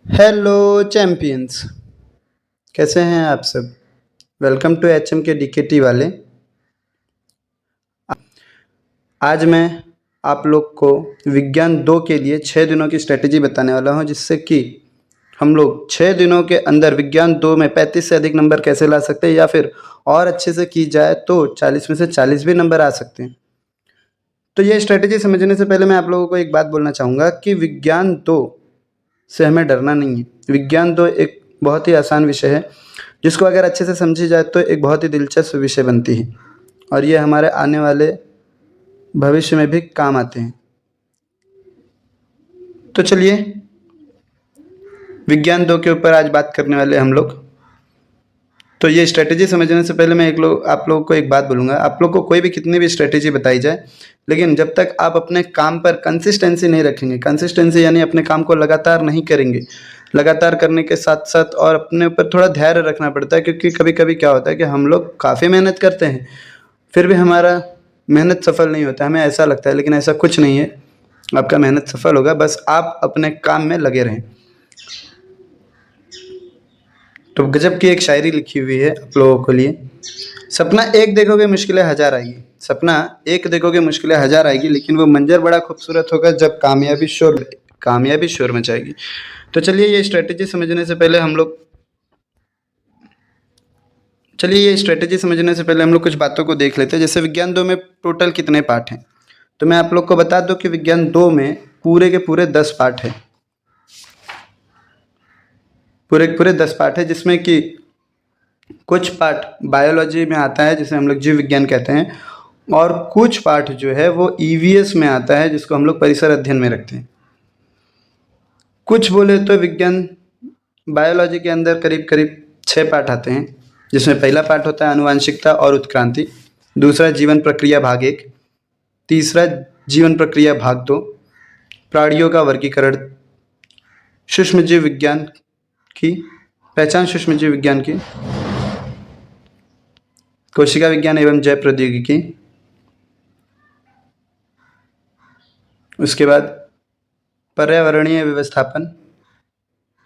Hello champions. कैसे हैं आप सब। वेलकम टू एचएम के डीकेटी वाले। आज मैं आप लोग को विज्ञान 2 के लिए 6 दिनों की स्ट्रेटेजी बताने वाला हूं, जिससे कि हम लोग 6 दिनों के अंदर विज्ञान 2 में 35 से अधिक नंबर कैसे ला सकते हैं, या फिर और अच्छे से की जाए तो 40 में से 40 भी नंबर आ सकते हैं। तो ये स्ट्रेटेजी समझने से पहले मैं आप लोगों को एक बात बोलना चाहूँगा कि विज्ञान 2 से हमें डरना नहीं है। विज्ञान 2 एक बहुत ही आसान विषय है, जिसको अगर अच्छे से समझी जाए तो एक बहुत ही दिलचस्प विषय बनती है, और ये हमारे आने वाले भविष्य में भी काम आते हैं। तो चलिए विज्ञान 2 के ऊपर आज बात करने वाले हम लोग। तो ये स्ट्रेटेजी समझने से पहले मैं आप लोगों को एक बात बोलूँगा। आप लोग को कोई भी कितनी भी स्ट्रेटेजी बताई जाए, लेकिन जब तक आप अपने काम पर कंसिस्टेंसी नहीं रखेंगे, कंसिस्टेंसी यानी अपने काम को लगातार नहीं करेंगे, लगातार करने के साथ साथ और अपने ऊपर थोड़ा धैर्य रखना पड़ता है, क्योंकि कभी कभी क्या होता है कि हम लोग काफ़ी मेहनत करते हैं, फिर भी हमारा मेहनत सफल नहीं होता। हमें ऐसा लगता है, लेकिन ऐसा कुछ नहीं है। आपका मेहनत सफल होगा, बस आप अपने काम में लगे रहें। तो गजब की एक शायरी लिखी हुई है आप लोगों के लिए। सपना एक देखोगे मुश्किलें हजार आएगी। सपना एक देखोगे मुश्किलें हजार आएगी, लेकिन वो मंजर बड़ा खूबसूरत होगा जब कामयाबी शोर मचाएगी। तो चलिए ये स्ट्रेटेजी समझने से पहले हम लोग कुछ बातों को देख लेते हैं। जैसे विज्ञान 2 में टोटल कितने पार्ट हैं, तो मैं आप लोग को बता दूं कि विज्ञान 2 में पूरे के पूरे 10 पार्ट हैं। पूरे के पूरे 10 पार्ट है, जिसमें कि कुछ पार्ट बायोलॉजी में आता है, जिसे हम लोग जीव विज्ञान कहते हैं, और कुछ पार्ट जो है वो ईवीएस में आता है, जिसको हम लोग परिसर अध्ययन में रखते हैं। कुछ बोले तो विज्ञान बायोलॉजी के अंदर करीब करीब 6 पार्ट आते हैं, जिसमें पहला पार्ट होता है अनुवांशिकता और उत्क्रांति, दूसरा जीवन प्रक्रिया भाग 1, तीसरा जीवन प्रक्रिया भाग 2, प्राणियों का वर्गीकरण, सूक्ष्मजीव विज्ञान की पहचान, सूक्ष्मजीव विज्ञान की, कोशिका विज्ञान एवं जैव प्रौद्योगिकी, उसके बाद पर्यावरणीय व्यवस्थापन,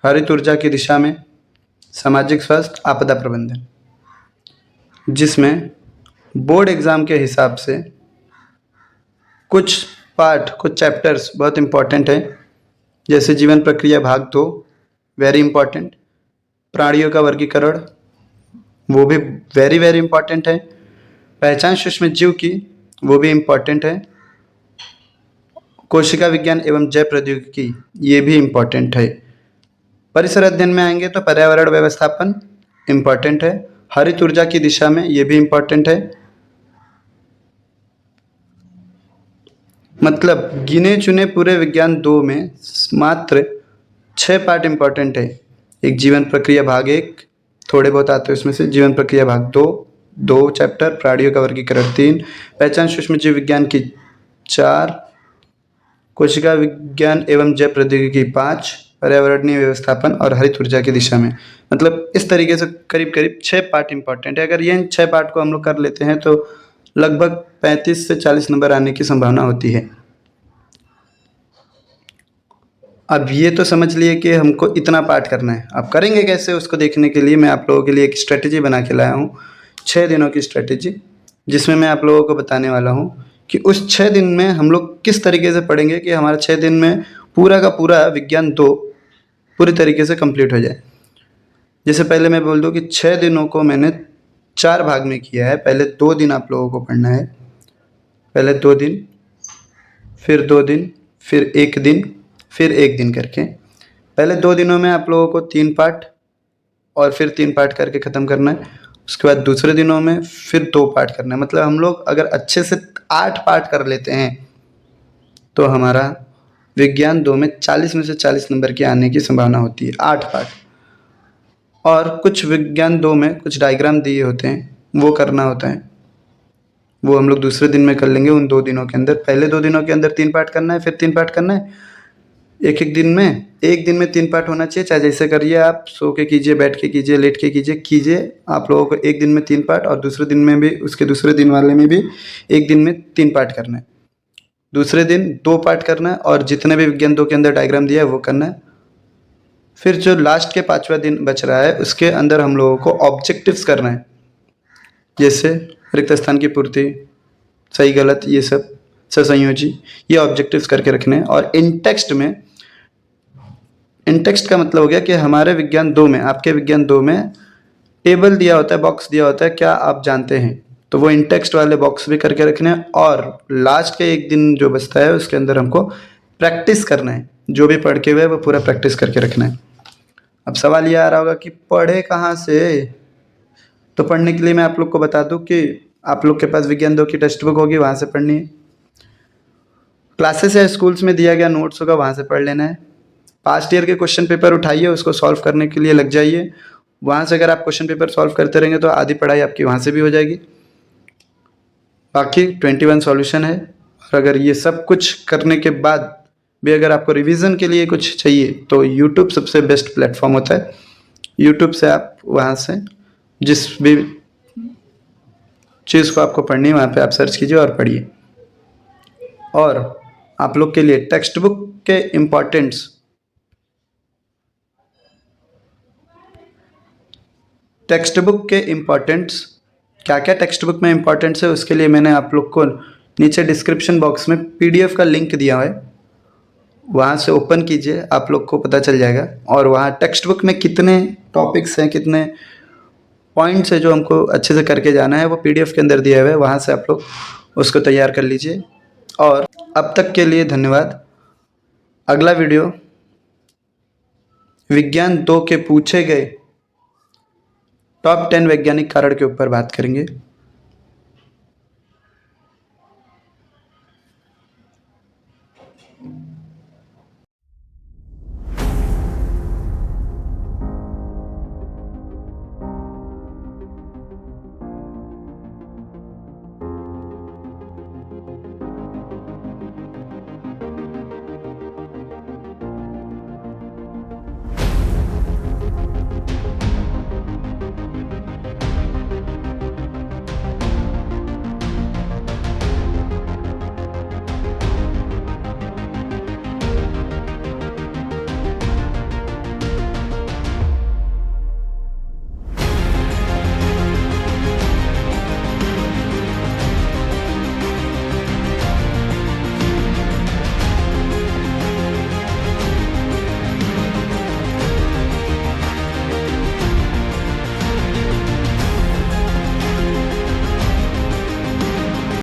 हरित ऊर्जा की दिशा में, सामाजिक स्वास्थ्य, आपदा प्रबंधन, जिसमें बोर्ड एग्ज़ाम के हिसाब से कुछ चैप्टर्स बहुत इम्पॉर्टेंट हैं। जैसे जीवन प्रक्रिया भाग 2 वेरी इम्पॉर्टेंट, प्राणियों का वर्गीकरण वो भी वेरी वेरी इम्पॉर्टेंट है, पहचान सूक्ष्म जीव की वो भी इम्पॉर्टेंट है, कोशिका विज्ञान एवं जैव प्रौद्योगिकी ये भी इम्पॉर्टेंट है। परिसर अध्ययन में आएंगे तो पर्यावरण व्यवस्थापन इम्पॉर्टेंट है, हरित ऊर्जा की दिशा में ये भी इम्पॉर्टेंट है। मतलब गिने चुने पूरे विज्ञान 2 में मात्र 6 पार्ट इम्पॉर्टेंट है। एक जीवन प्रक्रिया भाग 1 थोड़े बहुत आते हैं उसमें से, जीवन प्रक्रिया भाग 2 चैप्टर, प्राणियों का वर्गीकरण 3, पहचान सूक्ष्म जीव विज्ञान की 4, कोशिका विज्ञान एवं जैव प्रौद्योगिकी 5, पर्यावरणीय व्यवस्थापन और हरित ऊर्जा की दिशा में। मतलब इस तरीके से करीब करीब 6 पार्ट इम्पॉर्टेंट है। अगर ये 6 पार्ट को हम लोग कर लेते हैं तो लगभग 35 से 40 नंबर आने की संभावना होती है। अब ये तो समझ लिए कि हमको इतना पार्ट करना है। अब करेंगे कैसे, उसको देखने के लिए मैं आप लोगों के लिए एक स्ट्रेटेजी बना के लाया हूँ, 6 दिनों की स्ट्रेटेजी, जिसमें मैं आप लोगों को बताने वाला हूँ कि उस 6 दिन में हम लोग किस तरीके से पढ़ेंगे कि हमारा 6 दिन में पूरा का पूरा विज्ञान 2 पूरी तरीके से कंप्लीट हो जाए। जैसे पहले मैं बोल दूँ कि 6 दिनों को मैंने 4 भाग में किया है। पहले 2 दिन आप लोगों को पढ़ना है, पहले 2 दिन, फिर 2 दिन, फिर 1 दिन, फिर 1 दिन करके। पहले 2 दिनों में आप लोगों को 3 पार्ट और फिर 3 पार्ट करके ख़त्म करना है। उसके बाद दूसरे दिनों में फिर 2 पार्ट करना है। मतलब हम लोग अगर अच्छे से 8 पार्ट कर लेते हैं तो हमारा विज्ञान 2 में 40 में से 40 नंबर के आने की संभावना होती है, 8 पार्ट। और कुछ विज्ञान 2 में कुछ डायग्राम दिए होते हैं, वो करना होता है, वो हम लोग दूसरे दिन में कर लेंगे उन 2 दिनों के अंदर। पहले 2 दिनों के अंदर 3 पार्ट करना है, फिर 3 पार्ट करना है। एक दिन में 3 पार्ट होना चाहिए, चाहे जैसे करिए आप, सो के कीजिए, बैठ के कीजिए, लेट के कीजिए आप लोगों को एक दिन में 3 पार्ट, और दूसरे दिन में भी, उसके दूसरे दिन वाले में भी एक दिन में 3 पार्ट करना है। दूसरे दिन 2 पार्ट करना है, और जितने भी विज्ञान 2 के अंदर डायग्राम दिया है वो करना है। फिर जो लास्ट के 5वां दिन बच रहा है उसके अंदर हम लोगों को ऑब्जेक्टिव्स करना है, जैसे रिक्त स्थान की पूर्ति, सही गलत, ये सब ससंयोजी, ये ऑब्जेक्टिव्स करके रखने हैं। और इन टेक्स्ट में, इन टेक्स्ट का मतलब हो गया कि हमारे विज्ञान 2 में, आपके विज्ञान 2 में टेबल दिया होता है, बॉक्स दिया होता है, क्या आप जानते हैं, तो वो इन टेक्स्ट वाले बॉक्स भी करके रखने हैं। और लास्ट के एक दिन जो बचता है उसके अंदर हमको प्रैक्टिस करना है, जो भी पढ़ के हुए वो पूरा प्रैक्टिस करके रखना है। अब सवाल ये आ रहा होगा कि पढ़े कहाँ से, तो पढ़ने के लिए मैं आप लोग को बता दूं कि आप लोग के पास विज्ञान 2 की टेक्स्ट बुक होगी, वहाँ से पढ़नी है। क्लासेस या स्कूल्स में दिया गया नोट्स होगा, वहाँ से पढ़ लेना है। पास्ट ईयर के क्वेश्चन पेपर उठाइए, उसको सॉल्व करने के लिए लग जाइए। वहाँ से अगर आप क्वेश्चन पेपर सॉल्व करते रहेंगे तो आधी पढ़ाई आपकी वहाँ से भी हो जाएगी। बाकी 21 सॉल्यूशन है। और अगर ये सब कुछ करने के बाद भी अगर आपको रिवीजन के लिए कुछ चाहिए तो यूट्यूब सबसे बेस्ट प्लेटफॉर्म होता है। यूट्यूब से आप वहाँ से जिस भी चीज़ को आपको पढ़नी है वहाँ पे आप सर्च कीजिए और पढ़िए। और आप लोग के लिए टेक्स्ट बुक के इम्पोर्टेंट्स, टेक्स्ट बुक के इम्पोर्टेंट्स क्या क्या टेक्स्ट बुक में इम्पोर्टेंट्स है उसके लिए मैंने आप लोग को नीचे डिस्क्रिप्शन बॉक्स में पीडीएफ का लिंक दिया है, वहाँ से ओपन कीजिए, आप लोग को पता चल जाएगा। और वहाँ टेक्स्ट बुक में कितने टॉपिक्स हैं, कितने पॉइंट्स है जो हमको अच्छे से करके जाना है, वो पीडीएफ के अंदर दिया हुआ है, वहाँ से आप लोग उसको तैयार कर लीजिए। और अब तक के लिए धन्यवाद। अगला वीडियो विज्ञान 2 के पूछे गए टॉप 10 वैज्ञानिक कारण के ऊपर बात करेंगे।